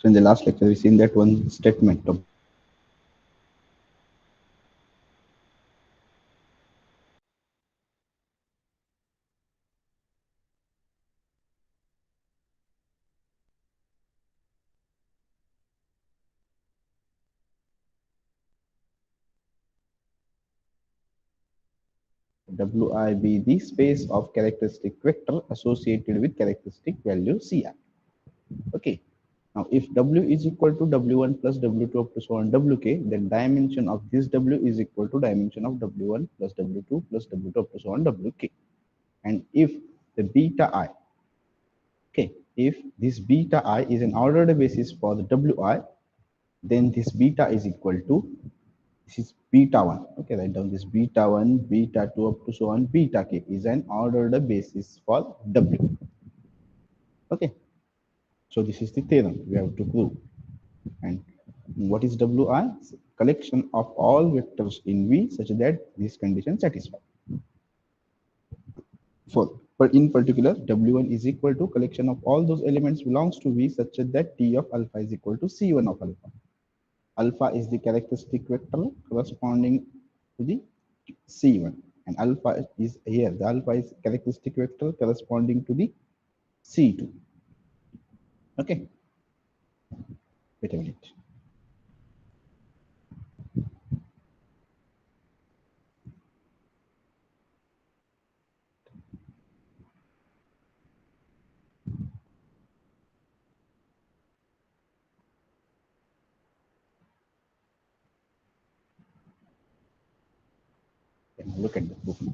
So in the last lecture, we seen that one statement of Wi be the space of characteristic vector associated with characteristic value Ci. Okay. Now, if W is equal to W1 plus W2 up to so on Wk, then dimension of this W is equal to dimension of W1 plus W2 plus W2 up to so on Wk. And if the beta I, okay, if this beta I is an ordered basis for the Wi, then this beta is equal to, this is beta 1. Okay, write down this beta 1, beta 2 up to so on beta k is an ordered basis for W. Okay, so this is the theorem we have to prove. And what is Wi? Collection of all vectors in V such that this condition satisfied. But in particular, W1 is equal to collection of all those elements belongs to V such that T of alpha is equal to C1 of alpha. Alpha is the characteristic vector corresponding to the C1, and alpha is here. The alpha is characteristic vector corresponding to the C2. Okay, wait a minute. Look at the proof now.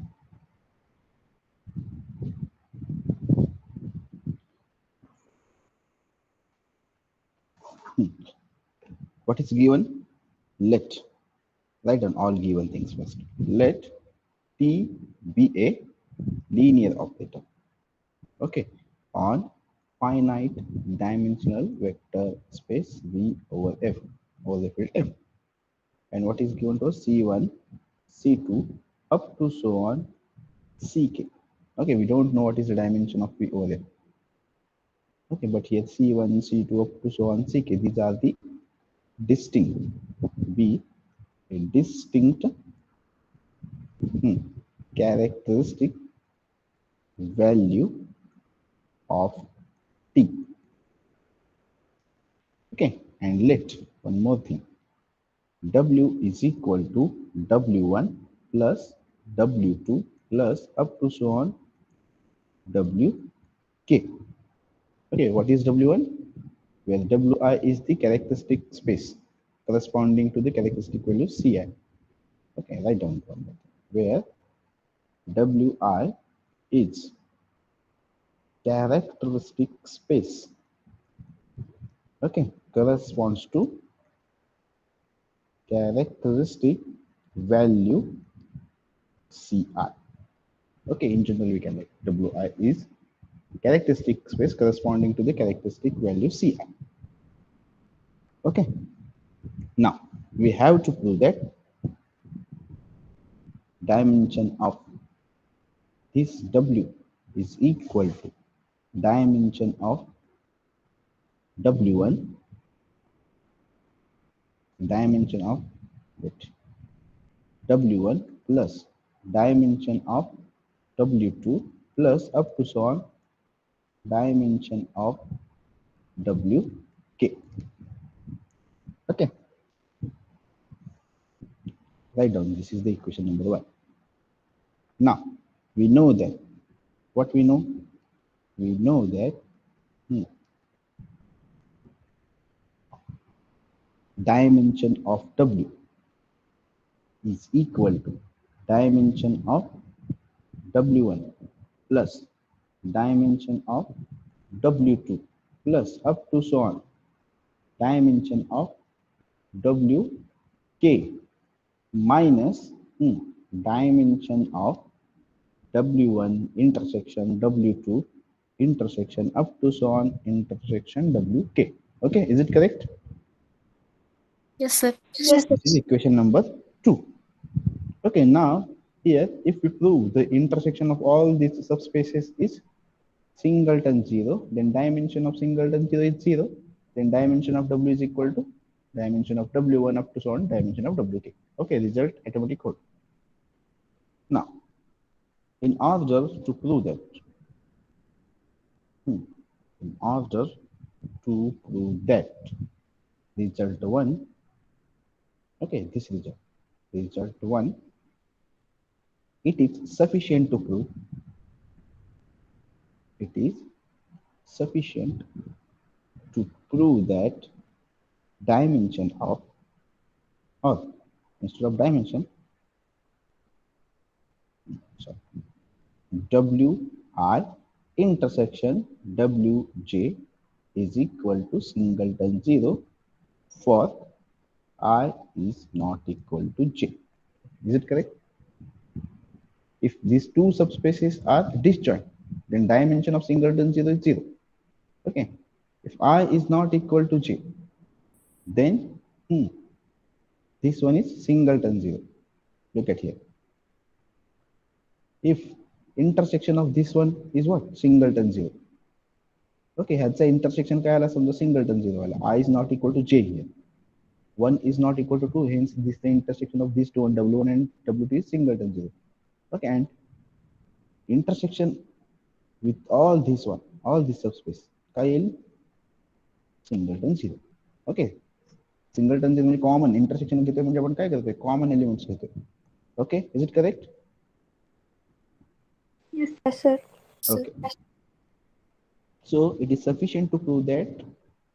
What is given? Let, write down all given things first. Let T be a linear operator. Okay, on finite dimensional vector space V over F over the field F. And what is given to us? C1, C2, up to so on Ck. Okay, we don't know what is the dimension of V over F. Okay, but here C1, C2, up to so on Ck. These are the distinct, be a distinct characteristic value of T. Okay, and let one more thing. W is equal to W1 plus W2 plus up to so on Wk. Okay, what is W1? Where Wi is the characteristic space corresponding to the characteristic value Ci. Okay, write down from that. Where Wi is characteristic space, okay, corresponds to characteristic value Ci. Okay, in general, we can write Wi is characteristic space corresponding to the characteristic value Ci. Okay, now we have to prove that dimension of this W is equal to dimension of W1, dimension of W1 plus dimension of W2 plus up to so on dimension of Wk. Okay, write down, this is the equation number 1. Now we know that, what we know? We know that dimension of W is equal to dimension of W1 plus dimension of W2 plus up to so on dimension of Wk minus dimension of W1 intersection W2 intersection up to so on intersection Wk. Okay, is it correct? Yes, sir. Yes. This is equation number 2. Okay, now here if we prove the intersection of all these subspaces is singleton 0, then dimension of singleton 0 is 0. then dimension of W is equal to dimension of W1 up to so on dimension of WK. Okay, result automatic code. Now, in order to prove that, in order to prove that result 1, okay, this result 1, it is sufficient to prove, it is sufficient to prove that dimension of, or instead of dimension, sorry, Wi intersection Wj is equal to singleton 0 for I is not equal to j. Is it correct? If these two subspaces are disjoint, then dimension of singleton 0 is 0. Okay. If I is not equal to j, then this one is singleton 0. Look at here. If intersection of this one is what? Singleton 0. Okay, ह्याचा intersection काय आला समजा singleton 0 आला. I is not equal to j here. 1 is not equal to 2, hence this is the intersection of these two, and W1 and W2 is singleton 0. Okay, and intersection with all this one, all this subspace, काय येईल? Singleton 0. Okay, singleton 0 म्हणजे common intersection घेतोय म्हणजे आपण काय करतोय? Common elements घेतोय. Okay, is it correct? Yes, sir. Okay. So it is sufficient to prove that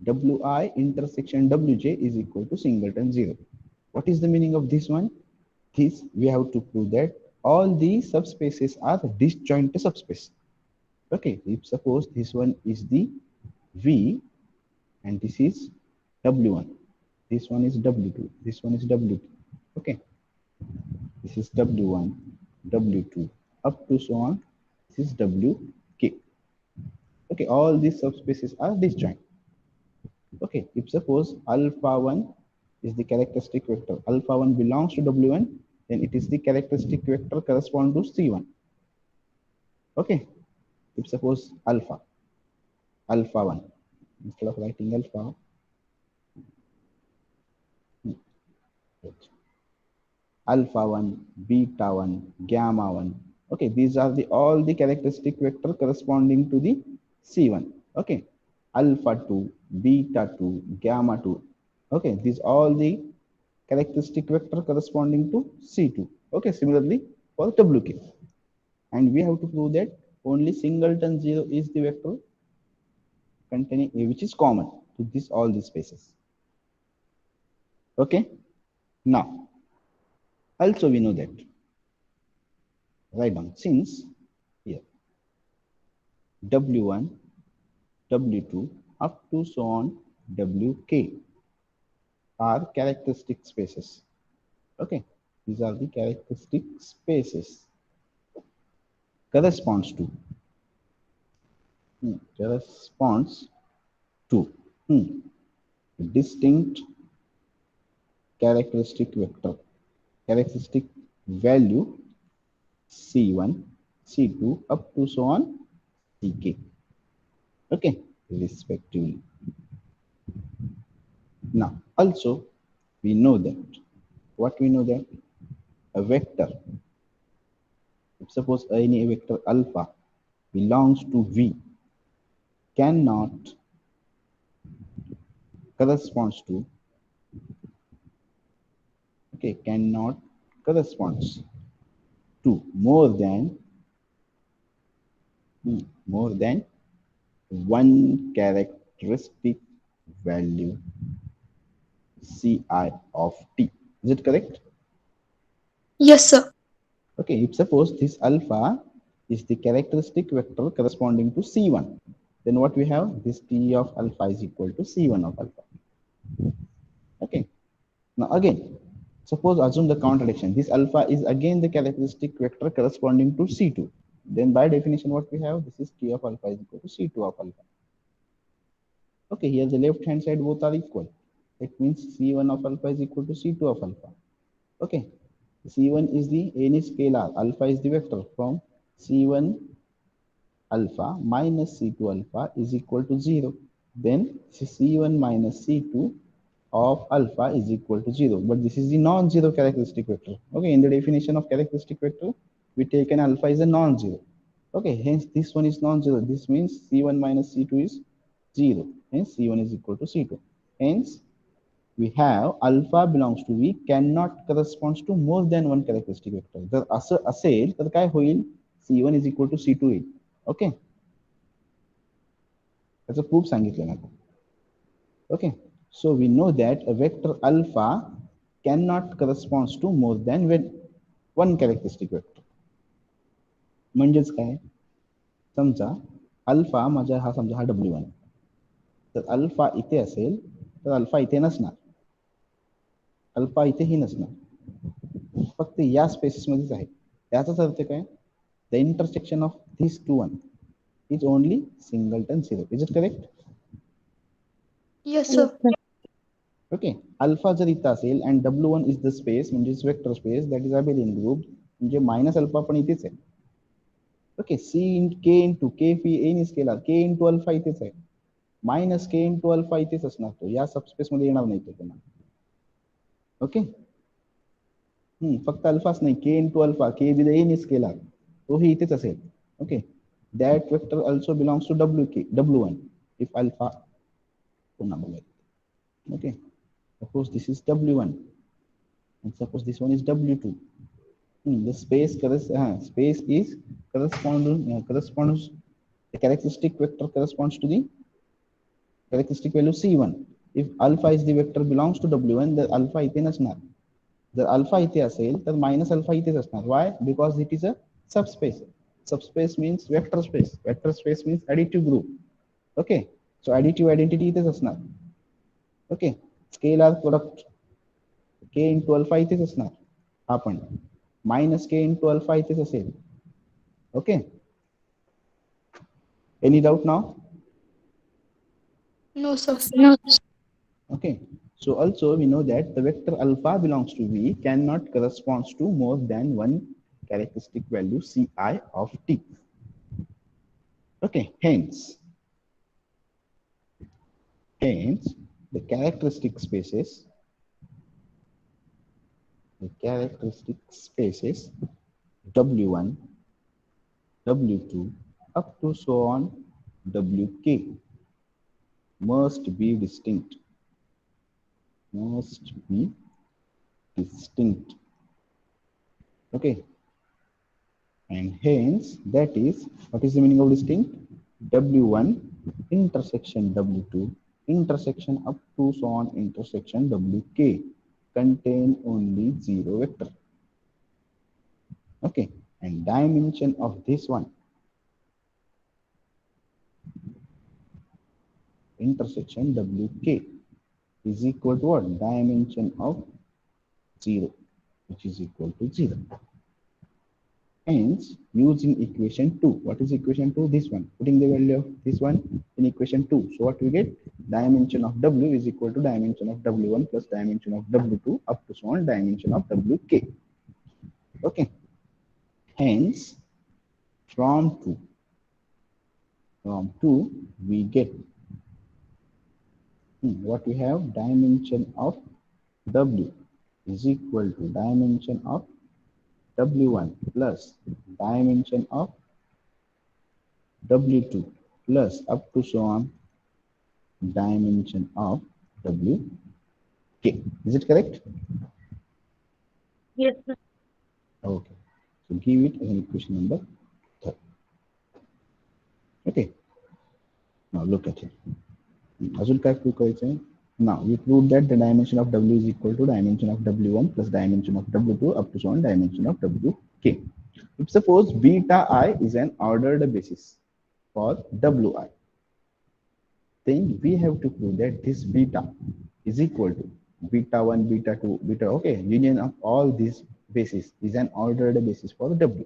Wi intersection Wj is equal to singleton 0. What is the meaning of this one? This we have to prove that all these subspaces are disjoint subspace. Okay, if suppose this one is the V and this is W1, this one is W2, this one is W2. Okay, this is W1, W2, up to so on. This is WK. Okay, all these subspaces are disjoint. Okay, if suppose alpha 1 is the characteristic vector, alpha 1 belongs to W1, then it is the characteristic vector correspond to C1. Okay, if suppose alpha 1, instead of writing alpha, alpha 1, beta 1, gamma 1. Okay, these are the all the characteristic vector corresponding to the C1. Okay, alpha 2, beta 2, gamma 2. Okay, these all the characteristic vector corresponding to C2. Okay, similarly for WK. And we have to prove that only singleton 0 is the vector containing A, which is common to this all these spaces. Okay, now also we know that, write down, since here W1, W2 up to so on WK are characteristic spaces. Okay, these are the characteristic spaces corresponds to distinct characteristic vector, characteristic value C1, C2 up to so on Ck. Okay, respectively. Now also we know that, what we know that a vector, if suppose any vector alpha belongs to V, cannot corresponds to, okay, cannot corresponds to more than one characteristic value Ci of t. Is it correct? Yes, sir. Okay, if suppose this alpha is the characteristic vector corresponding to C1, then what we have? This T of alpha is equal to C1 of alpha. Okay, now again, suppose assume the contradiction. This alpha is again the characteristic vector corresponding to C2. Then by definition, what we have? This is T of alpha is equal to C2 of alpha. Okay, here the left hand side both are equal. It means C1 of alpha is equal to C2 of alpha. Okay, C1 is the any scalar, alpha is the vector from C1 alpha minus C2 alpha is equal to 0. then C1 minus C2 of alpha is equal to 0. But this is the non-zero characteristic vector. Okay, in the definition of characteristic vector, we take an alpha is a non-zero. Okay, hence this one is non-zero. This means C1 minus C2 is 0. Hence C1 is equal to C2. Hence we have alpha belongs to V cannot corresponds to more than one characteristic vector. जर असं असेल तर काय होईल? C1 is equal to C2 येईल. Okay, त्याचं proof सांगितलं ना. Okay, so we know that a vector alpha cannot corresponds to more than one characteristic vector. म्हणजेच काय? समजा अल्फा माझा हा समजा हा W1, तर अल्फा इथे असेल तर अल्फा इथे नसणार, अल्फा इथेही नसणार, फक्त या स्पेसेस मध्येच आहे. याचाच अर्थ काय? The intersection of these two one is only singleton zero. Is it correct? Yes, sir. Okay, alpha जर इथं असेल and W1 is the space म्हणजेच vector space that is abelian group, म्हणजे मायनस अल्फा पण इथेच आहे. Okay, C K into K phi N scalar K into alpha इथेच आहे, मायनस K इंटू अल्फा इथेच असणार, तो या सबस्पेस मध्ये येणार नाही तो पुन्हा. ओके, फक्त अल्फाच नाही, K into alpha K with an scalar तोही इथेच असेल. Okay, that vector also belongs to W1 if alpha पुन्हा बघूया. Okay, suppose this is W1 and suppose this one is W2. The space is corresponds the characteristic vector corresponds to the characteristic value C1. If alpha is the vector belongs to W1, then alpha इथे नसणार. जर alpha इथे असेल तर minus alpha इथेच असणार. Why? Because it is a subspace. Subspace means vector space. Vector space means additive group. Okay, so additive identity इथेच असणार. Okay, scalar product K into alpha इथेच असणार, हा पण minus K into alpha इथेच असेल. Okay, any doubt now? No, sir. Okay, so also we know that the vector alpha belongs to V cannot corresponds to more than one characteristic value Ci of T. Okay, hence the characteristic spaces W1, W2 up to so on Wk must be distinct. Okay, and hence that is, what is the meaning of distinct? W1 intersection W2 intersection up to so on intersection Wk contain only zero vector. Okay, and dimension of this one intersection Wk is equal to what? Dimension of 0, which is equal to 0. Hence, using equation 2, what is equation 2? This one, putting the value of this one in equation 2. So what we get? Dimension of W is equal to dimension of W1 plus dimension of W2 up to so on dimension of Wk. Okay. Hence, from 2 we get what we have? Dimension of W is equal to dimension of W1 plus dimension of W2 plus up to so on dimension of Wk. Is it correct? Yes, sir. Okay, so give it as an equation number 3. Okay, now look at it. अजून काय prove करायचं आहे? Now we prove that the dimension of W is equal to dimension of W1 plus dimension of W2 up to so on dimension of Wk. If suppose beta I is an ordered basis for Wi, then we have to prove that this beta is equal to beta 1, beta 2, beta, okay, union of all these bases is an ordered basis for W.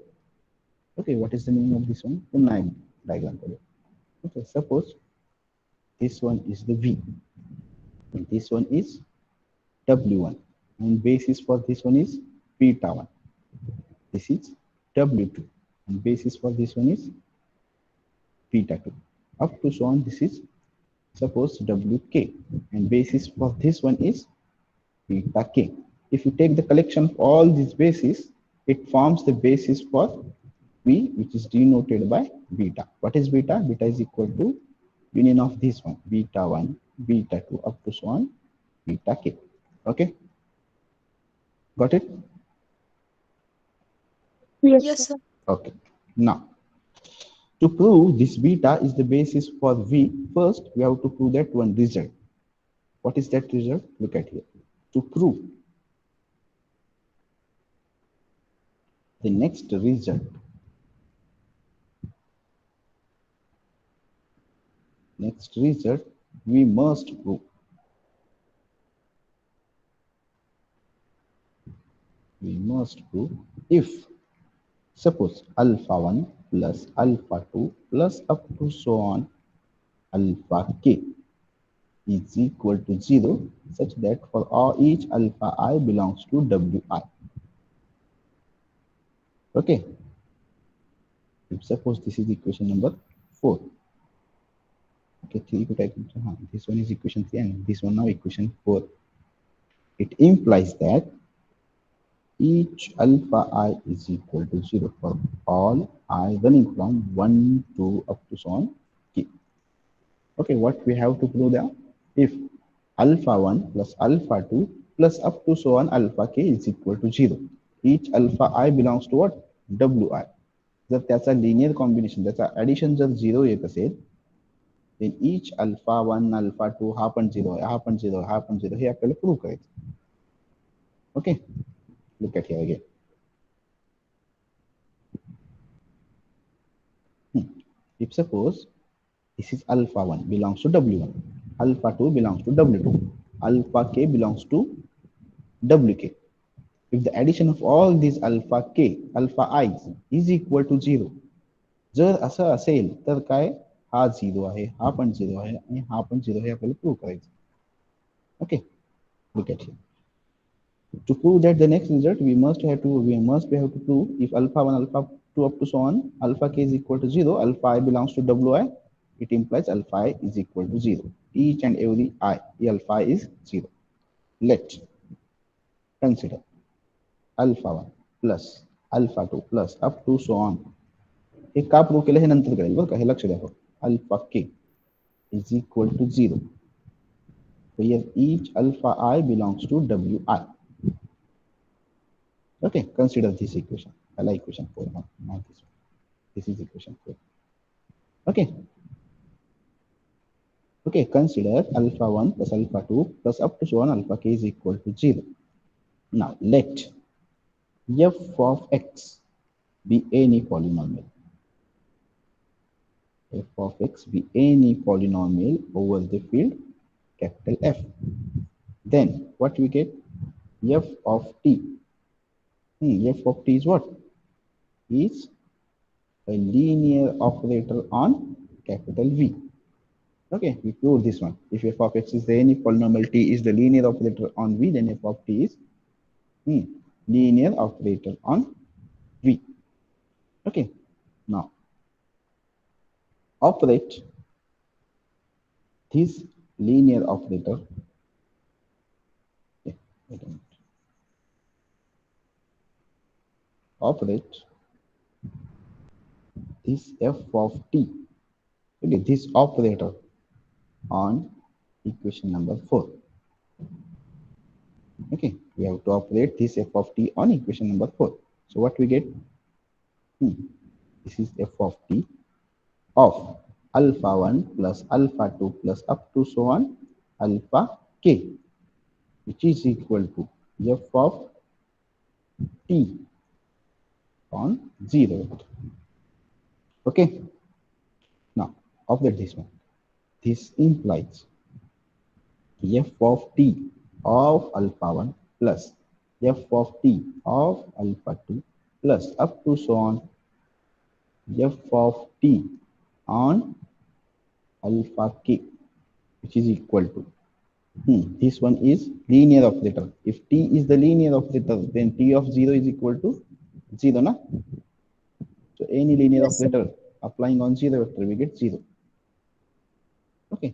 Okay, what is the meaning of this one? Diagram. Okay, suppose this one is the V, and this one is W1, and basis for this one is beta 1. This is W2, and basis for this one is beta 2. Up to so on, this is suppose wk, and basis for this one is beta k. If you take the collection of all these bases, it forms the basis for v, which is denoted by beta. What is beta? Beta is equal to union of this one, beta 1, beta 2, up to so on, beta k. Okay, got it? Yes, Yes, sir. sir. Okay, now to prove this beta is the basis for v, first we have to prove that one result. What is that result? Look at here. To prove the next result, we must prove if suppose alpha 1 plus alpha 2 plus up to so on alpha k is equal to 0, such that for all each alpha I belongs to wi. Okay, if suppose this is equation number 4. Okay, 3 को type this one is equation 3 and this one now equation 4. It implies that each alpha I is equal to 0 for all I running from 1 to up to so on k. Okay, what we have to prove there? If alpha 1 plus alpha 2 plus up to so on alpha k is equal to 0, each alpha I belongs to what? wi. जर त्याचा linear combination, त्याचा addition जर 0 येत असेल, then each alpha 1, alpha 2 हा पण 0 आहे, हा पण 0 आहे, हा पण 0, हे आपल्याला प्रूव्ह करायचं. Okay, look at here again. If suppose this is alpha 1 belongs to w1, alpha 2 belongs to w2, alpha k belongs to wk. If the addition of all these alpha k, alpha i's is equal to 0, जर असं असेल तर काय, हा 0 आहे, हा पण 0 आहे आणि हा पण 0 हे आपल्याला प्रूव्ह करायचं. Okay, look at here. To prove that the next result, we must have to prove if alpha 1, alpha 2 up to so on, alpha k is equal to 0, alpha I belongs to wi, it implies alpha I is equal to 0. Each and every I, alpha I is 0. Let's consider alpha 1 plus alpha 2 plus up to so on. हे का prove केलं हे नंतर कळेल बरं का, हे लक्ष द्या. Alpha k is equal to 0. So here each alpha I belongs to wi. Okay, consider this equation. I like equation 4, not this one. This is equation 4. Okay. Okay, consider alpha 1 plus alpha 2 plus up to so on alpha k is equal to 0. Now let f of x be any polynomial. F of x be any polynomial over the field capital F. Then what we get? F of t. F of t is what? Is a linear operator on capital V. Okay, we prove this one. If f of x is the any polynomial t is the linear operator on V, then f of t is linear operator on V. Okay, now operate this linear operator. Okay, wait a minute. Operate this f of t, okay, this operator on equation number 4. Okay, we have to operate this f of t on equation number 4. So what we get? This is f of t of alpha 1 plus alpha 2 plus up to so on alpha k, which is equal to f of t on 0. Okay, now operate this one. This implies f of t of alpha 1 plus f of t of alpha 2 plus up to so on f of t on alpha k, which is equal to this one is linear operator. If t is the linear operator, then t of 0 is equal to 0, na? So any linear Yes, sir. operator applying on 0 vector, we get 0. Okay,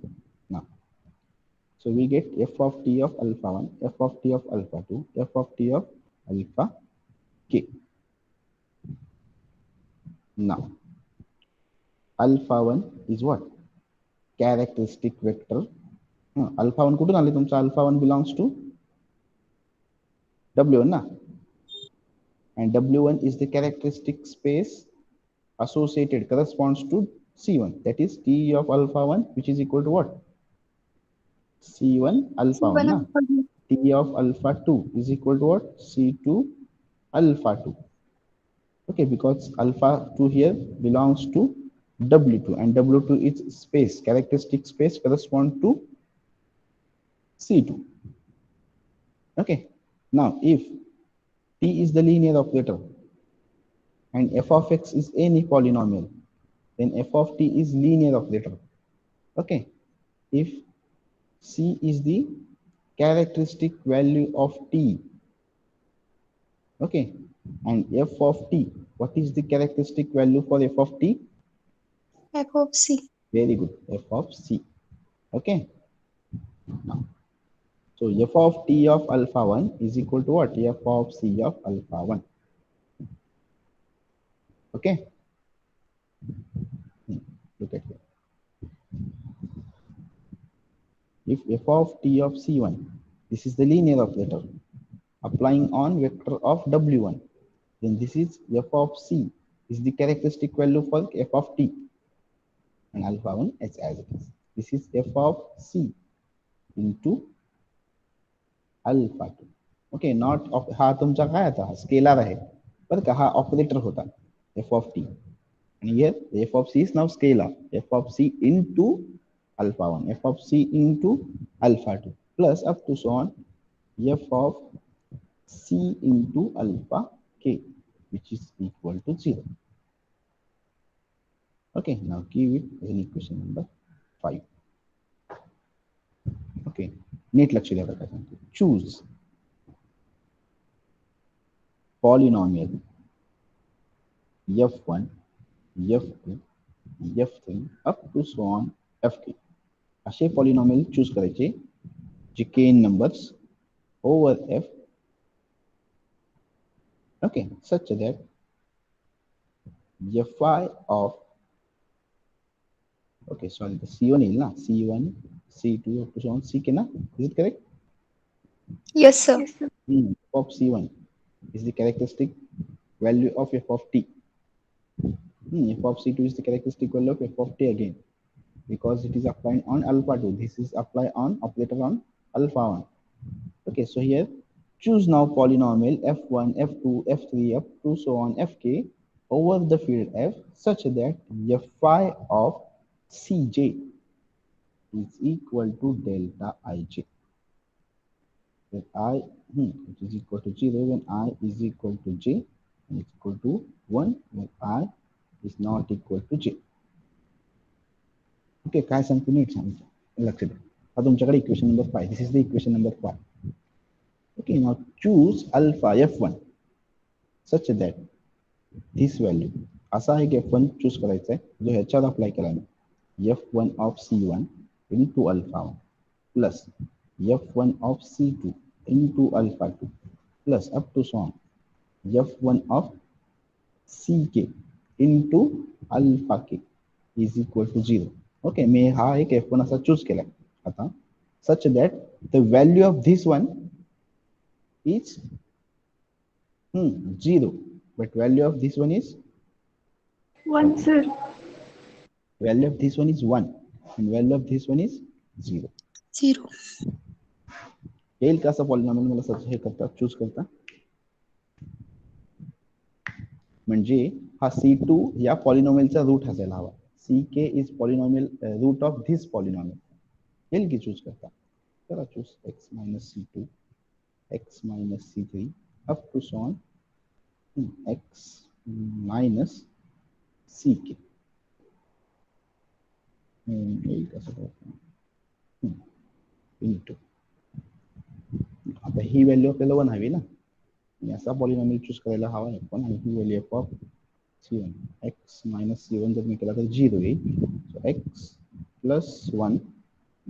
So we get f of t of alpha 1, f of t of alpha 2, f of t of alpha k. Now alpha 1 is what? Characteristic vector. Alpha 1 कुठून आले तुमचा? Alpha 1 belongs to W1 ना, and W1 is the characteristic space associated, corresponds to C1, that is T of alpha 1, which is equal to what? C1 alpha 1 na. T of alpha 2 is equal to what? C2 alpha 2. Okay, because alpha 2 here belongs to W2, and W2 is space, characteristic space correspond to C2. Okay, now if T is the linear operator and f of x is any polynomial, then f of t is linear operator. Okay, if C is the characteristic value of t, okay, and f of t, what is the characteristic value for f of t? F of C. Very good, f of c. Okay, now so f of t of alpha 1 is equal to what? F of c of alpha 1. Okay, look at here. If f of t of c1, this is the linear operator applying on vector of w1, then this is f of c is the characteristic value for f of t, and alpha 1 as it is. This is f of c into alpha 2. Okay, not of हा तुमचा काय आता scalar आहे बरं का, हा operator होता f of t, and here the f of c is now scalar, f of c into alpha 1, f of c into alpha 2, plus up to so on f of c into alpha k, which is equal to 0. Okay, now give it as an equation number 5. Okay, NEET लक्ष द्या बरं का. Choose polynomial f1, f2, f3 up to so on fk. असे polynomial choose करायचे जे k in numbers over f, okay, such that fi of, okay, sorry, the c1 is na, c1, c2 up to so on ck na, is it correct? Yes, sir. F of c1 is the characteristic value of f of t. F of c2 is the characteristic value of f of t again, because it is applied on alpha 2. This is applied on operator on alpha 1. Okay, so here choose now polynomial f1, f2, f3 up to so on fk over the field f such that fi of cj is equal to delta ij. When I it is equal to 0 when I is equal to j, and it's equal to 1 when I is not equal to j. Okay, काय सांगतो NEET सांगतो, लक्ष द्या. हा तुमच्याकडे equation number 5. This is the equation number 5. Okay, now choose alpha f1 such that this value असा आहे की f1 चूज करायचा आहे जो ह्याच्यावर अप्लाय केला आहे, f1 of c1 into alpha 1 plus f1 of c2 into alpha 2 plus up to so on f1 of ck into alpha k is equal to 0. Okay, मी हा एक f1 असा चूज केला आता, such that the value of this one is 0, but value of this one is 1, sir. value of this one is 1 and value of this one is 0. 0. येईल का असा polynomial मला सच हे करता चूज करता, म्हणजे हा c2 या पॉलिनॉमियलचा रूट असायला हवा. ck is polynomial root of this polynomial. येईल की चूज करता, चला choose x minus c2, x minus c3 up to so on x minus ck. येईल कसं करता इंटू, आता ही व्हॅल्यू आपल्याला 1 हवी ना, आणि असा पॉलिनॉमियल चूज करायला हवा आहे पण, आणि ही value f of c1 x minus c1 जर मी केला तर 0 येईल. सो x plus 1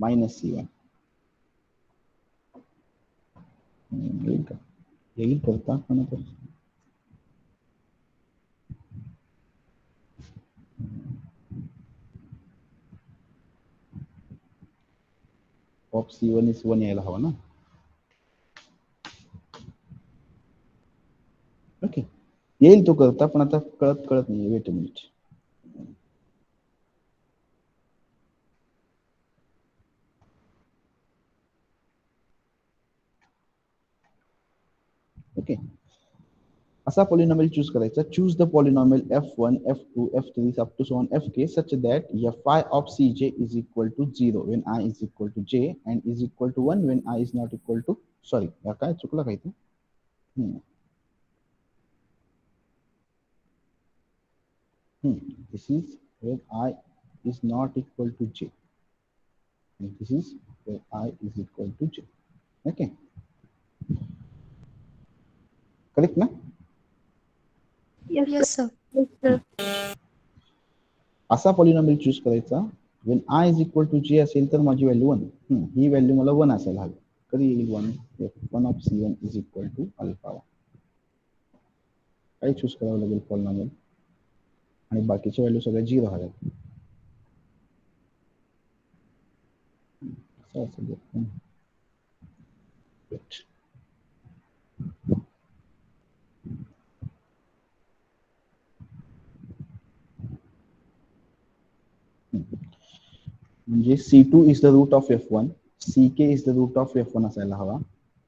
minus c1 येईल का? येईल करता पण आता ऑफ C1 is 1 यायला हवा ना. ओके, येईल तो करता पण आता कळत नाही. Wait a minute. ओके, असा पॉलिनॉमियल चूज करायचा. Choose the polynomial f1 f2 f3 up to so on fk such that fi of cj is equal to 0 when I is equal to j and is equal to 1 when I is not equal to, sorry काय चुकलं काही ते. This is when I is not equal to j and this is when I is equal to j. Okay, correct ना? Yes, sir. असा polynomial choose करायचा when I is equal to j असेल तर माझी व्हॅल्यू 1. ही value मला 1 असायला हवी. कधी येईल 1? f1 of c1 is equal to alpha 1. काय चूज करावं लागेल पॉलिनॉमियल आणि बाकीच्या व्हॅल्यू सगळ्या 0 हव्या. असं असेल. म्हणजे C2 is the root of f1, ck is the root of f1 असायला हवा,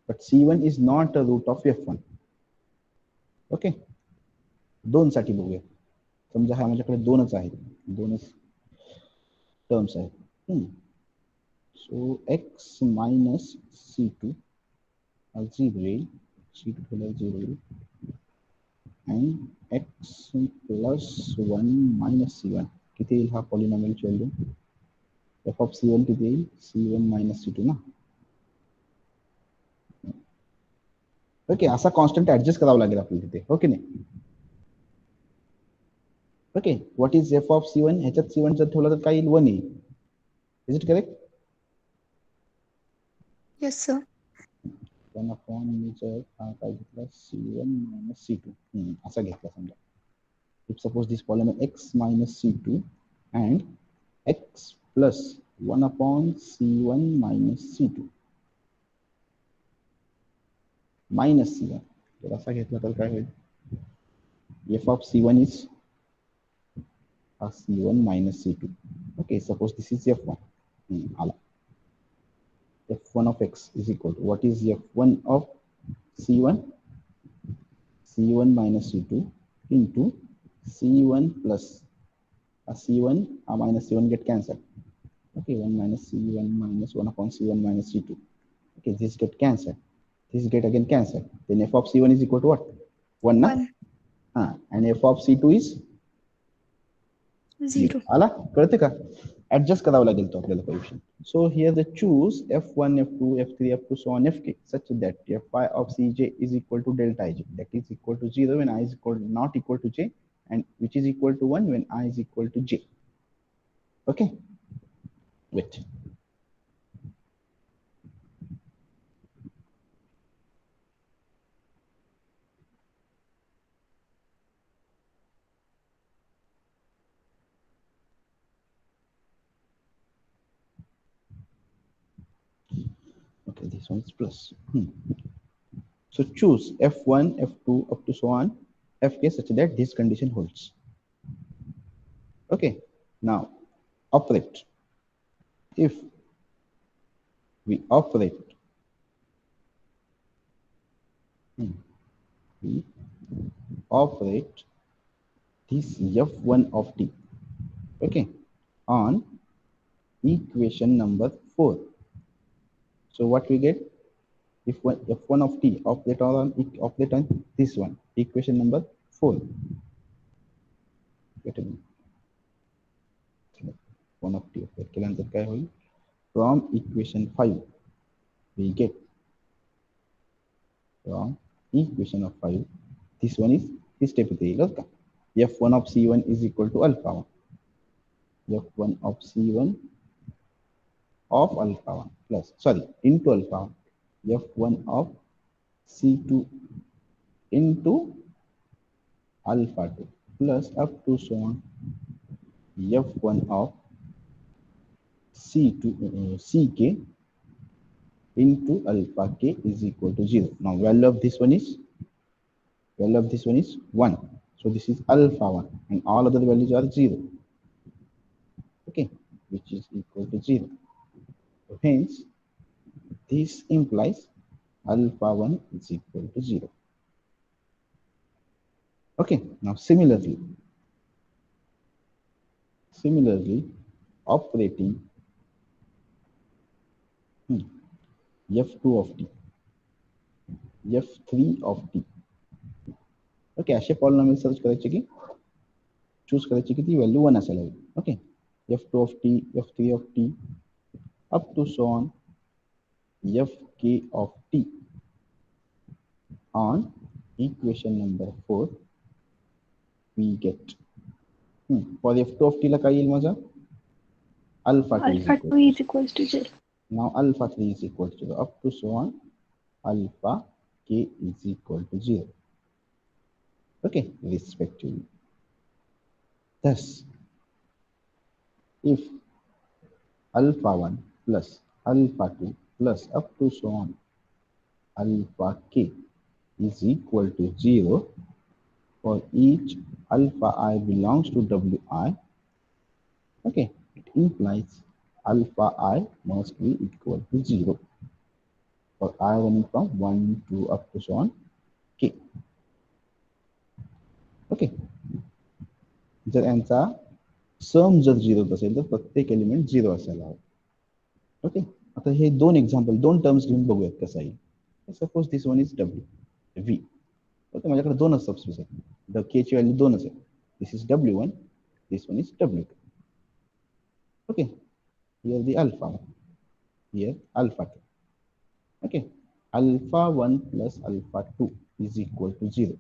but c1 is not a root of f1. Okay, दोन साठी बघूया. समजा हा माझ्याकडे दोनच आहेत, दोनच टर्म्स आहेत. सो x minus c2 0 येईल, c2 0 येईल and x plus 1 minus c1 किती येईल हा पॉलिनॉमियलची व्हॅल्यू? f of c1 किती येईल? c1 minus c2 ना. ओके, असा कॉन्स्टंट ऍडजस्ट करावा लागेल आपल्याला तिथे, हो की नाही? Okay, what is f of c1? ह्याच्यात c1 जर ठेवला तर काय येईल? 1 येईल. Is it correct? Yes, sir. 1 upon काय घेतला? c1 minus c2 असा घेतला समजा. If suppose this polynomial x minus c2 and x plus 1 upon c1 minus c2 minus c1 तर असा घेतला तर काय होईल? f of c1 is c1 minus c2. Okay, suppose this is f1. f1 of x is equal to, what is f1 of c1? c1 minus c2 into c1 plus c1 minus c1 get cancelled. Okay, 1 minus c1 minus 1 upon c1 minus c2. Okay, this get cancelled. This get again cancelled. Then f of c1 is equal to what? 1 na? 1. And f of c2 is 0. आला, कळते का? Adjust करावा लागेल तो आपल्याला coefficient. So here the choose f1 f2 f3 up to so on fk such that fi of cj is equal to delta ij, that is equal to 0 when I is not equal to j and which is equal to 1 when I is equal to j. Okay, wait. Okay, this one is plus. So choose f1 f2 up to so on fk such that this condition holds. Okay, now operate. If we operate we operate this f1 of t, okay, on equation number 4. So what we get? If f1 of t operate on this one, equation number 4. Wait a minute. 1 of t operate केल्यानंतर काय होईल? From equation 5 we get, from equation of 5, this one is this step इथे येईल का? f1 of c1 is equal to alpha 1. f1 of c1 of alpha 1 plus, sorry, into alpha 1, f1 of C2 into alpha 2 plus up to so on F1 of C2 Ck into alpha k is equal to 0. Now value of this one is 1. So this is alpha 1 and all other values are 0. Okay, which is equal to 0. So hence this implies alpha 1 is equal to 0. Okay, now similarly operating f2 of t, f3 of t. Okay, असे polynomial search करायचे की choose करायची की ती value 1 असायला हवी. Okay, f2 of t, f3 of t up to so on fk of t on equation number 4 we get for f2 of t ला काय येईल माझा alpha 2 Alpha 2 is equals to 0. now alpha 3 is equal to 0 up to so on alpha k is equal to 0. Okay, respectively. Thus, if alpha 1 plus alpha 2 plus up to so on alpha k is equal to 0 for each alpha I belongs to wi, okay, it implies alpha I must be equal to 0 for I running from 1 to up to so on k. Okay, जर यांचा सम जर 0 असेल तर प्रत्येक element 0 असायला हवं. Okay, आता हे दोन एक्झाम्पल दोन टर्म्स घेऊन बघूयात कसं आहे. Suppose this one is W V. Okay, माझ्याकडे दोनच सबस्पेस आहेत. द के ची व्हॅल्यू दोनच आहे. This is W1, this one is W2. Okay, here the alpha 1, here alpha 2. Okay, alpha 1 plus alpha 2 is equal to 0.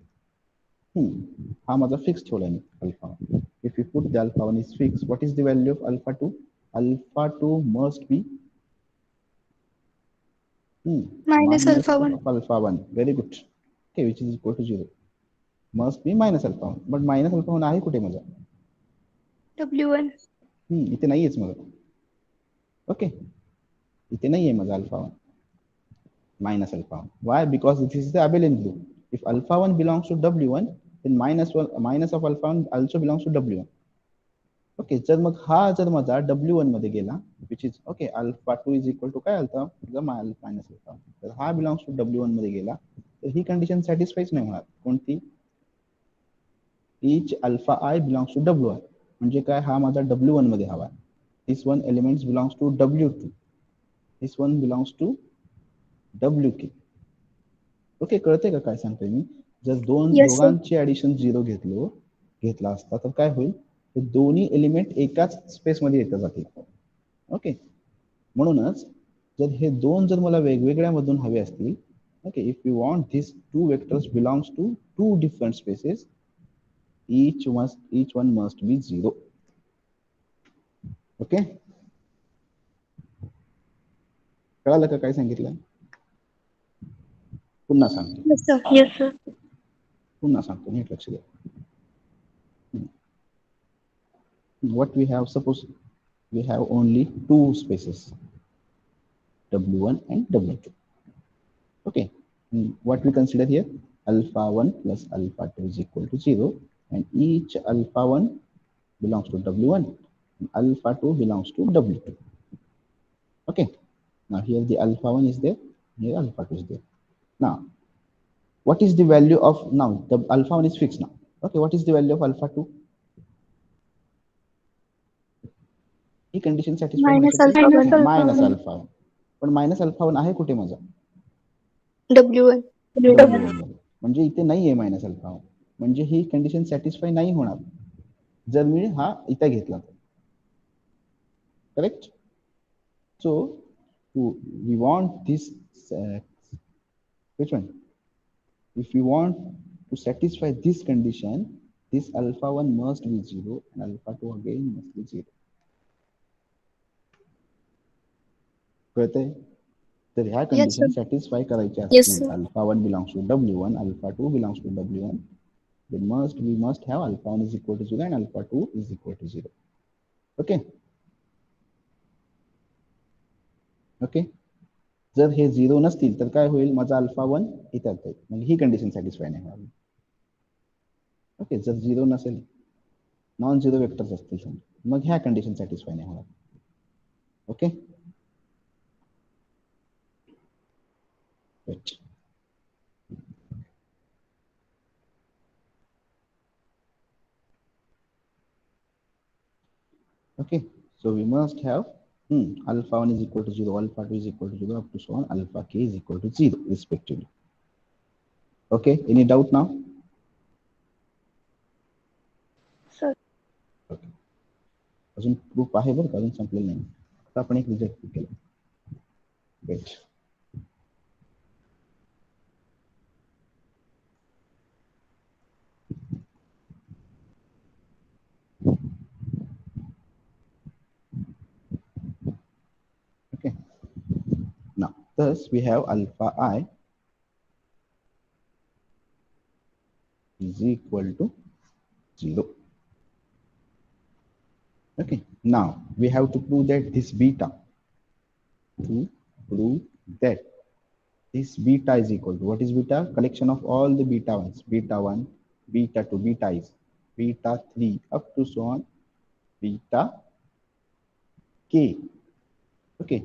हा माझा फिक्स ठेवला मी alpha 1. If you put the alpha 1 is fixed, what is the value of alpha 2? Alpha 2 must be Minus alpha 1. of alpha 1. Very good. Okay, which is equal to 0. Must be minus alpha 1. But minus alpha 1 आहे कुठे माझा? W1. इथे नाहीयेच माझा. Okay, इथे नाहीये माझा alpha 1. Minus alpha 1. Why? Because this is the abelian group. If alpha 1 belongs to W1, then minus of alpha 1 also belongs to W1. Okay, जर मग हा जर माझा W1 मध्ये गेला, which is okay alpha 2 is equal to काय आलता minus alpha. तर हा बिलॉंग्स टू W1 मध्ये गेला तर ही कंडिशन सॅटिस्फाईच नाही होणार. कोणती? Each alpha I belongs to WI. म्हणजे काय, हा माझा W1 मध्ये हवा. This one elements belongs to W2, this one belongs to WK. Okay, कळते का काय सांगतोय मी? जर दोघांची ऍडिशन 0 घेतला असता तर काय होईल, हे दोन्ही एलिमेंट एकाच स्पेस मध्ये येत जातील. ओके, म्हणूनच जर हे दोन जर मला वेगवेगळ्या मधून हवे असतील, okay, if you want this two vectors belongs to to different spaces, each one must be 0. Okay, कळालं का काय सांगितलं? पुन्हा सांगतो. Yes sir. पुन्हा सांगतो, नीट लक्ष द्या. What we have, suppose we have only two spaces, W1 and W2. Okay, what we consider here, alpha 1 plus alpha 2 is equal to 0 and each alpha 1 belongs to W1 and alpha 2 belongs to W2. Okay, now here the alpha 1 is there, here alpha 2 is there. Now what is the value of, now the alpha 1 is fixed now. Okay, what is the value of alpha 2? He condition satisfy Minus alpha 1. Minus alpha 1. पण minus alpha 1 आहे कुठे माझा? W1. म्हणजे इथे नाहीये minus alpha 1. म्हणजे ही condition satisfy नाही होणार जर मी हा इथे घेतला तर. Correct? So we want this, which one? If you want to satisfy this condition, this alpha 1 must be 0 and alpha 2 again must be 0. कळतंय? जर ह्या Yes, कंडिशन sir. सॅटिस्फाय करायच्या Yes, असतील, sir. Alpha 1 belongs to W1, alpha 2 belongs to W1, then we must have alpha 1 is equal to 0 and alpha 2 is equal to 0. Okay. Okay. जर हे 0 नसतील तर काय होईल, माझा अल्फा 1 इथे येईल, म्हणजे ही कंडिशन सॅटिस्फाय नाही होणार. ओके, जर 0 नसेल, नॉन झिरो वेक्टर्स असतील, मग ह्या कंडिशन सॅटिस्फाय नाही होणार. Okay. Okay, so we must have alpha 1 is equal to 0, alpha 2 is equal to 0, up to so on, alpha k is equal to 0 respectively. Okay, any doubt now? Sir. Okay. अजून proof आहे बरं का, अजून संपलेलं नाही. आता आपण एक reject केलं. Wait. Okay. Now, thus we have alpha I is equal to 0. Okay. Now we have to prove that this beta. To prove that this beta is equal to, what is beta? Collection of all the beta ones. Beta 1, beta 2, beta is beta 3 up to so on beta k. Okay.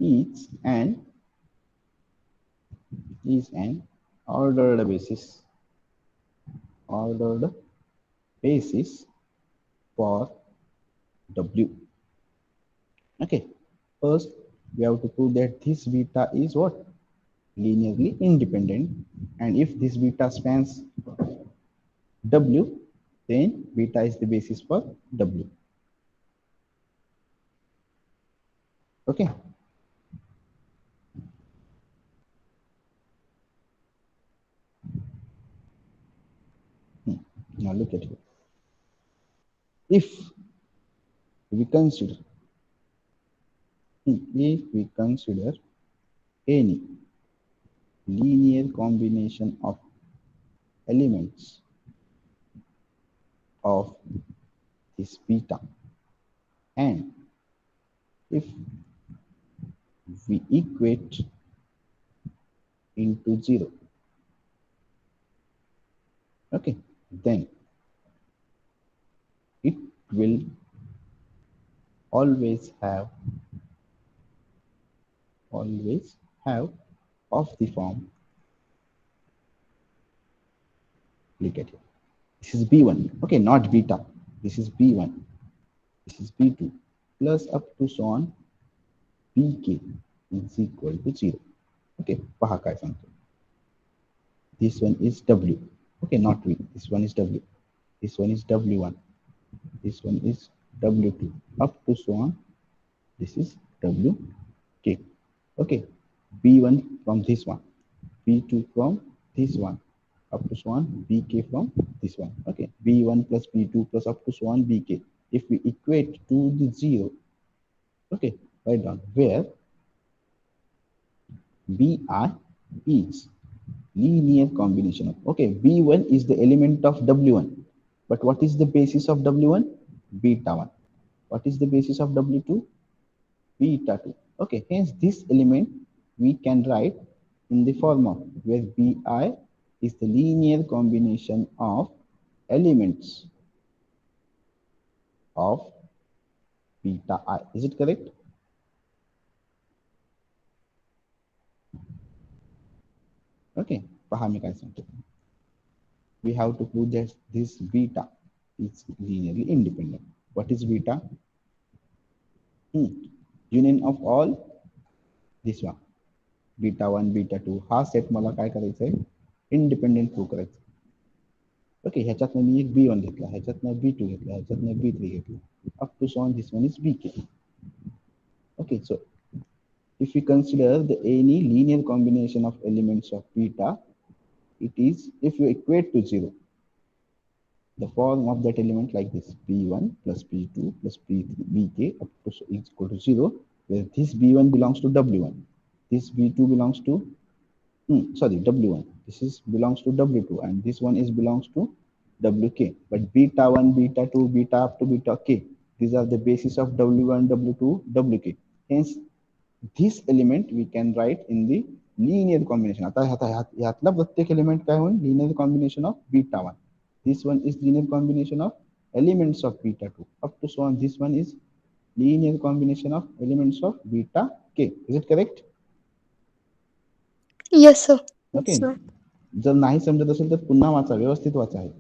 Is an ordered basis for W. Okay. First, we have to prove that this beta is what? Linearly independent. And if this beta spans W, then beta is the basis for W. Okay. Now look at it. If we consider any linear combination of elements of this beta, and if we equate into 0, okay, then it will always have of the form. Look at it. This is B1. Okay, not beta. This is B1. This is B2 plus up to so on Bk is equal to 0. Okay, पहा काय सांगतो. This one is W. Okay, not V. This one is W. This one is W1. This one is W2 up to so on. This is Wk. Okay, B1 from this one, B2 from this one, up to so on, Bk from this one. Okay, B1 plus B2 plus up to so on Bk. If we equate to the 0, okay, write down where Bi is linear combination of, okay, B1 is the element of W1, but what is the basis of W1? Beta 1. What is the basis of W2? Beta 2. Okay, hence this element we can write in the form of where Bi is the linear combination of elements of beta I. Is it correct? Okay, पहा मी काय सांगतो. We have to prove that this beta is linearly independent. What is beta? Union of all this one. Beta 1, beta 2. हा set मला काय करायचं आहे? Independent prove करायचं. Okay, ह्याच्यातनं मी एक B1 घेतला, ह्याच्यातनं B2 घेतला, ह्याच्यातनं B3 घेतला. Up to so on, this one is Bk. Okay, so if we consider the any linear combination of elements of beta, it is, if you equate to 0, the form of that element like this, B1 plus B2 plus B3, Bk up to is equal to 0, where this B1 belongs to W1, this b2 belongs to sorry, w1, this is belongs to w2, and this one is belongs to wk. But beta 1, beta 2, beta up to beta k, these are the basis of w1, w2, wk. Hence this element we can write in the linear combination. आता यातला प्रत्येक element काय होईल, linear combination of beta 1. This one is linear combination of elements of beta 2 up to so on. This one is linear combination of elements of beta k. Is it correct? Yes, sir. Okay. जर नाही समजत असेल तर पुन्हा वाचा, व्यवस्थित वाचा आहे.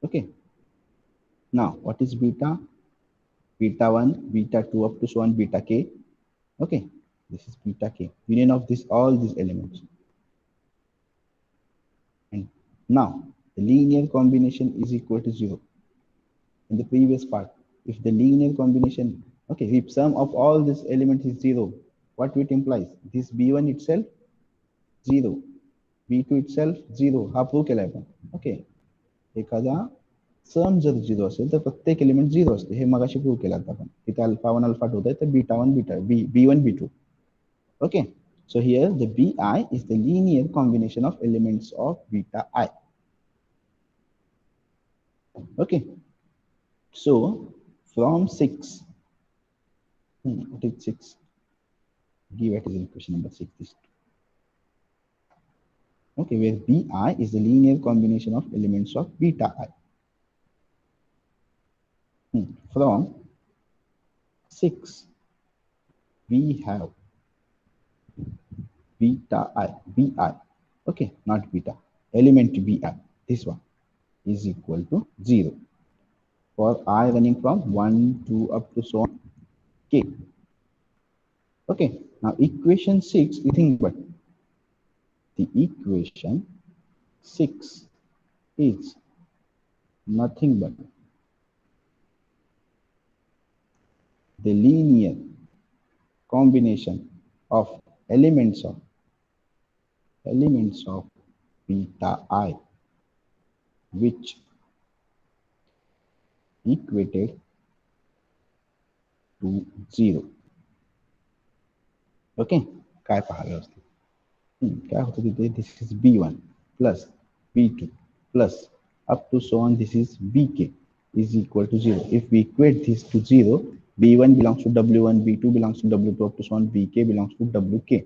Okay. Now what is beta? Beta 1, beta 2 up to so on beta k. Okay, this is beta k, union of this all these elements. And now the linear combination is equal to 0. In the previous part, if the linear combination, okay, if sum of all these elements is 0, what it implies? This b1 itself 0, b2 itself 0. हा prove केलाय आपण. Okay, एखादा सम जर 0 असेल तर प्रत्येक element 0 असते. हे मगाशी प्रूव्ह केलं आपण. इथे अल्फा 1 अल्फा 2 आहे, तर beta 1 beta b1 b2. Okay, so here the bi is the linear combination of elements of beta I. Okay, so from 6, what is 6? Give it as equation number 6. This. Okay, where bi is the linear combination of elements of beta I. From 6, we have beta I, bi, okay, not beta, element bi, this one is equal to 0 for I running from 1, 2 up to so on k. Okay, now equation 6, you think, but the equation 6 is nothing but the linear combination of elements of beta I, which equated to 0. Okay, काय पाहावे असते, काय होतं तिथे, this is b1 plus b2 plus up to so on, this is bk is equal to 0. If we equate this to 0, b1 belongs to w1, b2 belongs to w2 up to so on, bk belongs to wk.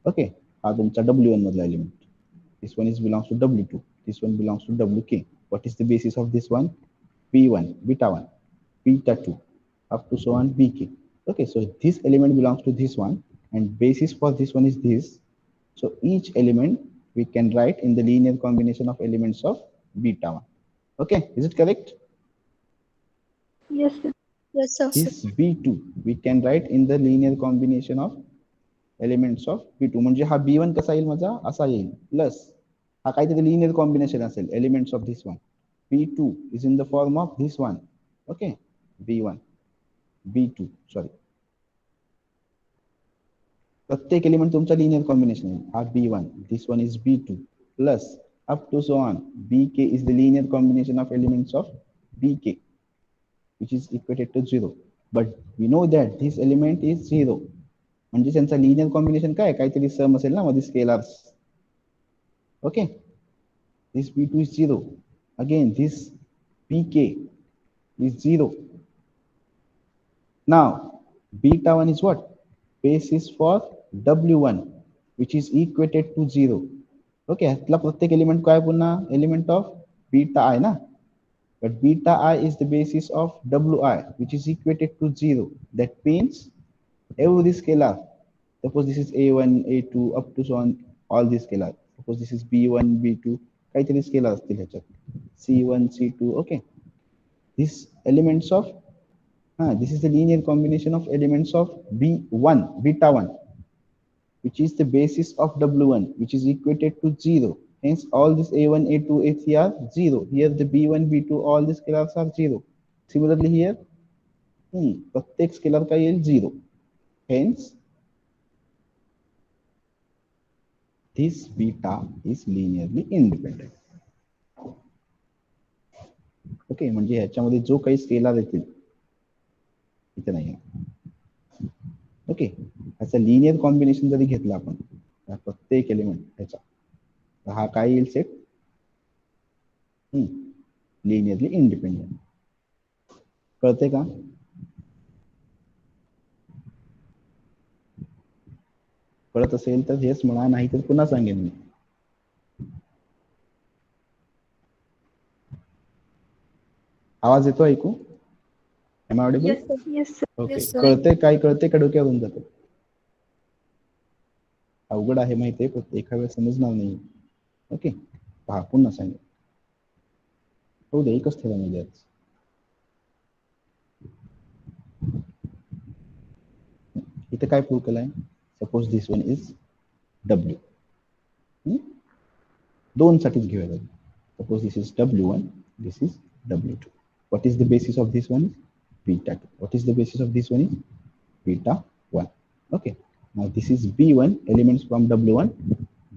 Okay, हा तुमचा w1 मधला element. This one is belongs to w2, this one belongs to wk. What is the basis of this one? b1, beta 1, beta 2 up to so on bk. Okay, so this element belongs to this one, and basis for this one is this. So each element we can write in the linear combination of elements of beta 1. Okay, is it correct? Yes, sir. Yes, sir. This b2 we can write in the linear combination of elements of b2. म्हणजे हा b1 कसा येईल माझा, असा येईल, plus हा काहीतरी linear combination असेल elements of this one. b2 is in the form of this one. Okay, b1 b2 sorry, प्रत्येक एलिमेंट तुमचा लिनियर कॉम्बिनेशन आहे. हा b1, this one is b2 plus up to so on bk is the linear combination of elements of bk, which is equated to 0. But we know that this element is 0. म्हणजे त्यांचा linear combination काय, काहीतरी सम असेल ना मध्ये scalars. Okay, this b2 is 0. Again this bk is 0. Now beta 1 is what? Basis for w1, which is equated to 0. Okay, ह्यातला प्रत्येक element काय पुन्हा एलिमेंट ऑफ बीटा I ना. But beta I is the basis of wi, which is equated to 0. That means every scalar, suppose this is a1, a2 up to so on, all these scalars. Suppose this is b1, b2, काहीतरी scalar असतील ह्याच्यात, c1, c2. Okay, this elements of this is the linear combination of elements of b1, beta 1, which is the basis of w1, which is equated to 0. Hence all this a1, a2, a3 are 0. Here the b1, b2, all the scalars are 0. Similarly here प्रत्येक scalar का येईल 0. Hence this beta is linearly independent. Okay, म्हणजे ह्याच्यामध्ये जो काही scalar येतील इथे नाही. ओके, ह्याचा लिनियर कॉम्बिनेशन जरी घेतला आपण प्रत्येक एलिमेंट ह्याचा, तर हा काय येईल सेट, लिनियरली इंडिपेंडेंट. कळते का? कळत असेल तर हेच म्हणा, नाही तर पुन्हा सांगेन मी. आवाज येतो ऐकू? Am audible? Yes, sir. Okay. कळते काय, कळते का डोक्यावरून जातं? अवघड आहे माहिती आहे, पण एका वेळेस समजणार नाही. ओके, पहा पुन्हा सांगेन. हो दे, एकच ठेवा म्हणजे इथे काय प्रूव्ह केलाय? Suppose this one is W. दोन साठीच घेऊया. Suppose this is W1, this is W2. What is the basis of this one? Beta 2. What is the basis of this one? Is beta 1. Okay. Now this is B1, elements from W1.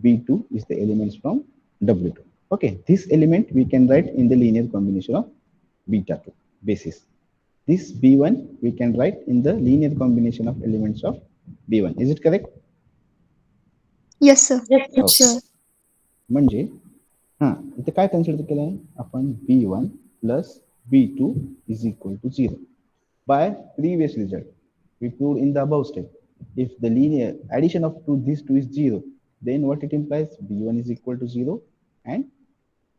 B2 is the elements from W2. Okay. This element we can write in the linear combination of beta 2 basis. This B1 we can write in the linear combination of elements of B1. Is it correct? Yes, sir. Okay. म्हणजे इथे काय consider केलं आहे आपण, B1 plus B2 is equal to 0. By previous result, we proved in the above step, if the linear addition of these two is 0, then what it implies, B1 is equal to 0 and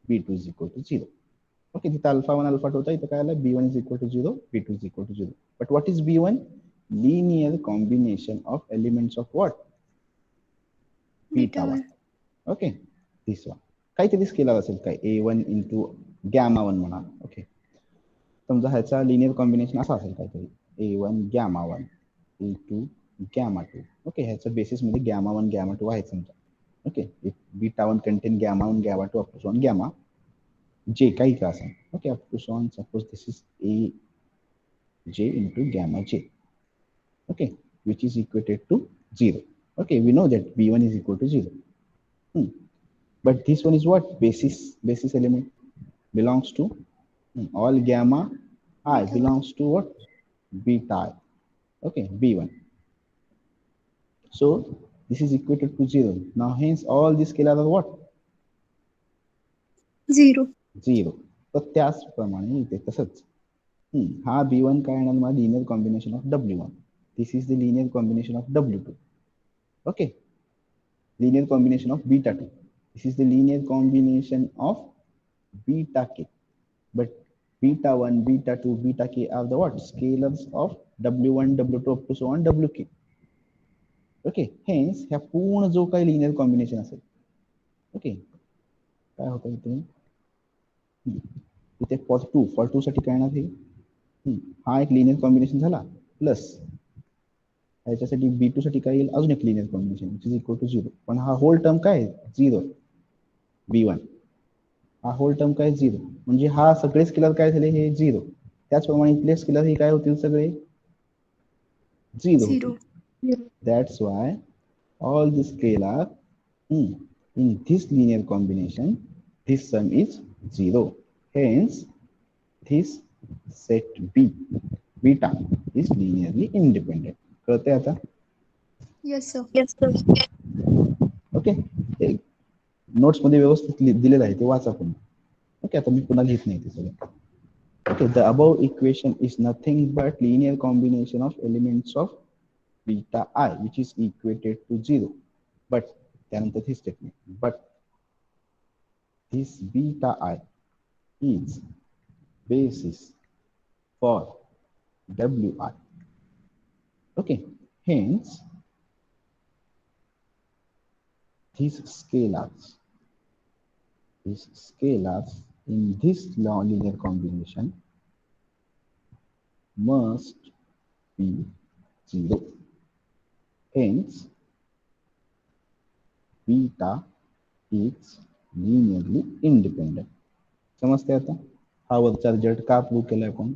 B2 is equal to 0. Okay, तिथे alpha 1 alpha 2 होता, इथे काय आला, B1 is equal to 0, B2 is equal to 0. But what is B1? Linear combination of elements of what? Beta 1. Okay, this one. काहीतरी scalar असेल काय, A1 into gamma 1 म्हणा. Okay, समजा ह्याचा लिनियर कॉम्बिनेशन असा असेल काहीतरी, A1 gamma 1 A2 gamma 2. Okay, ह्याच्या बेसिस मध्ये गॅमा 1 गॅमा 2 आहे समजा. Okay, beta 1 contain gamma 1 gamma 2 up to sworn gamma जे काही का असेल. Okay, up to sworn suppose this is A J into gamma J. Okay, which is equated to 0. Okay, we know that B1 is equal to 0. But this one is what? Basis element belongs to all gamma I belongs to what? Beta I. Okay, B1. So this is equated to 0. Now hence all these scalars are what? 0. 0. तर त्याचप्रमाणे इथे तसंच हा B1 काय येणार मला, linear combination of W1. This is the linear combination of W2. Okay, linear combination of beta 2. This is the linear combination of beta k. But beta 1, beta 2, beta k are the what? Scalars of W1, W2 up to so on Wk. Okay, hence ह्या पूर्ण जो काही linear combination असेल, okay, काय होतं इथे, इथे for to साठी काय येणार, हे हा एक लिनियर कॉम्बिनेशन झाला, प्लस ह्याच्यासाठी B2 साठी काय येईल, अजून एक linear combination which is equal to 0. पण हा होल टर्म काय 0, B1 हा होल टर्म काय 0, म्हणजे हा सगळे स्केलर काय झाले, हे 0. त्याचप्रमाणे इथले स्केलर हे काय होतील, सगळे 0 होतील. That's why all the scalar in this linear combination, this sum is 0. Hence this set B beta is linearly independent. कळते आता? Yes, sir. ओके, नोट्स मध्ये व्यवस्थित दिलेलं आहे, ते वाचा पण. ओके, आता मी पुन्हा लिहित नाही ते सगळं. Okay, the above equation is nothing but linear combination of elements of beta I, which is equated to 0. But त्यानंतर ही statement, but this beta I is basis for Wi. Okay, hence these scalars in this linear combination must be 0. Hence beta is linearly independent. समजते आता? हा वरचा result का prove केलाय आपण?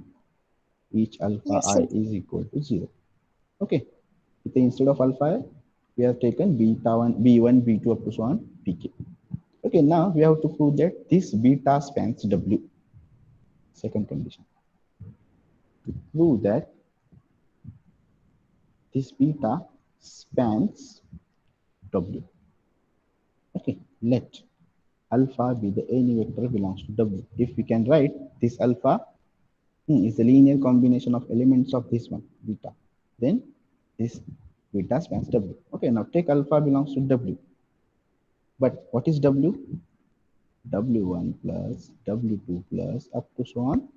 each alpha Yes, I sir. is equal to 0. Okay, instead of alpha I, we have taken beta 1, B1, B2 up to so on Pk. Okay, now we have to prove that this beta spans W. Second condition, to prove that this beta spans W. Okay, let alpha be the any vector belongs to W. If we can write this alpha is the linear combination of elements of this one beta, then this beta spans W. Okay, now take alpha belongs to W. But what is W? W1 plus W2 plus up to so on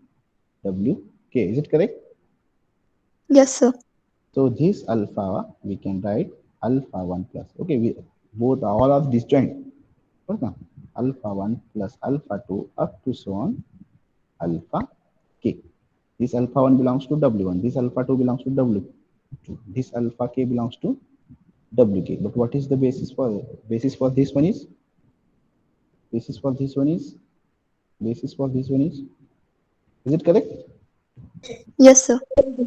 Wk. Is it correct? Yes, sir. So this alpha we can write alpha 1 plus. Okay, we both all are disjoint. Okay, alpha 1 plus alpha 2 up to so on alpha k. This alpha 1 belongs to W1. This alpha 2 belongs to W2. This alpha k belongs to Wk. But what is the basis for this one is basis for this one is basis for this one is it correct? Yes, sir.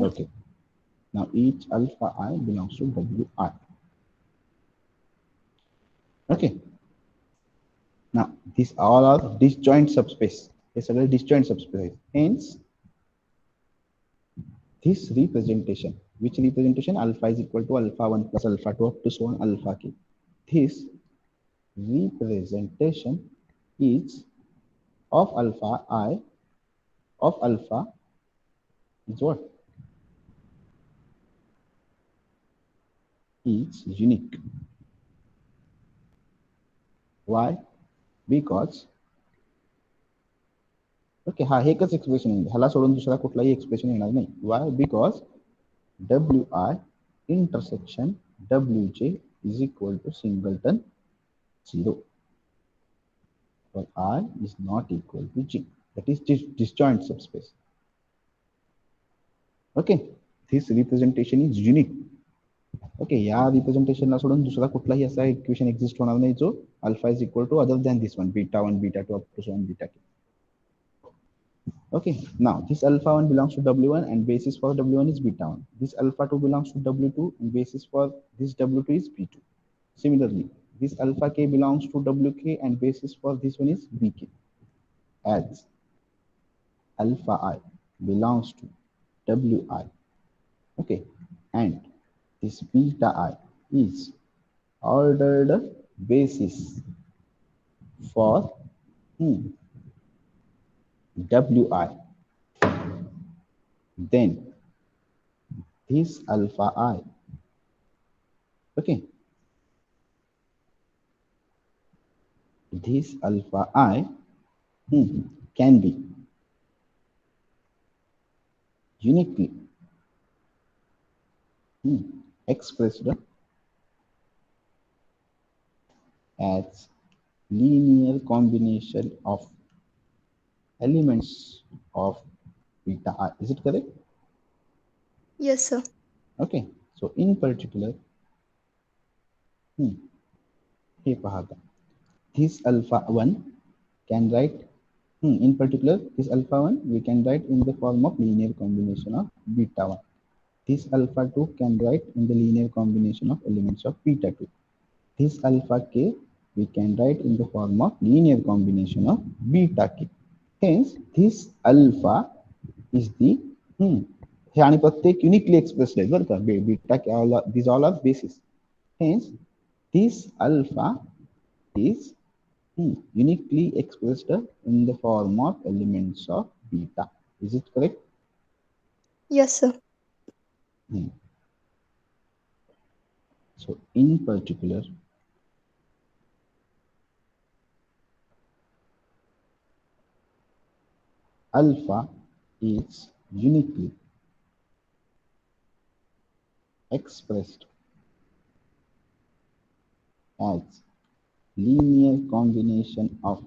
Okay. Now each alpha I belongs to Wi. Okay. Now these all are disjoint subspace. It's a disjoint subspace. Hence, this representation, which representation alpha is equal to alpha 1 plus alpha 2 up to so on alpha k. This representation is of alpha I of alpha is what? Is unique. Why? Because okay हा एकच expression येईल ह्याला सोडून दुसरा कुठलाही expression येणार नाही why because W I intersection W J is equal to singleton 0 for I is not equal to G. That is disjoint subspace. Okay, this representation is unique. Okay, या रिप्रेझेंटेशनला सोडून दुसरा कुठलाही असा इक्वेशन एक्झिस्ट होणार नाही जो alpha is equal to other than this one beta 1 beta 2 up to so on beta 2. Okay, now this alpha 1 belongs to W1 and basis for W1 is beta 1. This alpha 2 belongs to W2 and basis for this W2 is B2. Similarly, this alpha k belongs to WK and basis for this one is BK. As alpha I belongs to WI, okay, and this beta I is ordered basis for WI, then this alpha I, okay, this alpha I can be uniquely expressed as linear combination of elements of beta I. Is it correct? Yes, sir. Okay, so in particular, this alpha 1 can write, in particular, this alpha 1 we can write in the form of linear combination of beta 1. This alpha 2 can write in the linear combination of elements of beta 2. This alpha k we can write in the form of linear combination of beta k. Hence, this alpha is the हे आणि प्रत्येक uniquely expressed आहे बरं का beta these all are basis. Hence, this alpha is uniquely expressed in the form of elements of beta. Is it correct? Yes, sir. So, in particular, alpha is uniquely expressed as linear combination of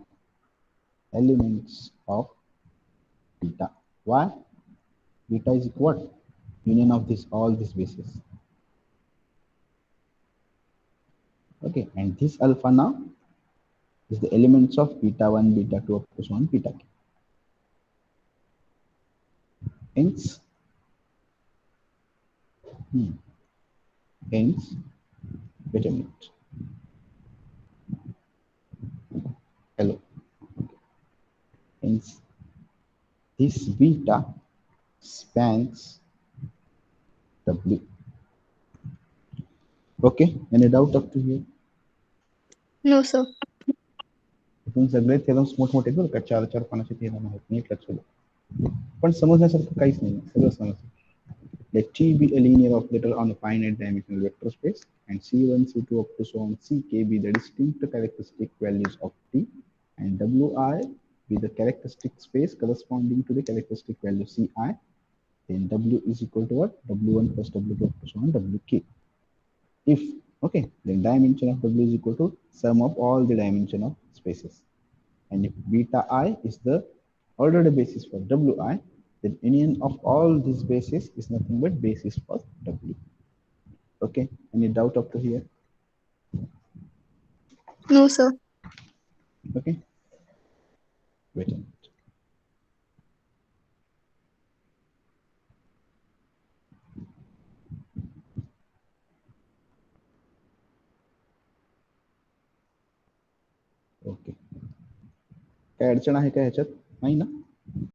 elements of beta. Why? Beta is what? Union of all these bases. Okay, and this alpha now is the elements of beta 1, beta 2 up to so on beta k. Hence, wait a minute. Hello. Hence, this beta spans W. Okay, any doubt up to here? No, sir. इथून सगळे theorems मोठमोठे बरं का, 4-4 पानाचे theorem आहेत, NEET लक्ष द्या. पण समजण्यासारखं काहीच नाही, सगळं समजतं. Let T be a linear operator on a finite dimensional vector space, and C1, C2 up to so on Ck be the distinct characteristic values of T, and Wi be the characteristic space corresponding to the characteristic value Ci. Then W is equal to what? W1 plus W2 up to so on Wk. If okay, then dimension of W is equal to sum of all the dimension of spaces. And if beta I is the ordered basis for Wi, then union of all these bases is nothing but basis for W. Okay, any doubt up to here? No, sir. Okay, wait a minute. Okay, काय अडचण आहे का ह्याच्यात? नाही ना?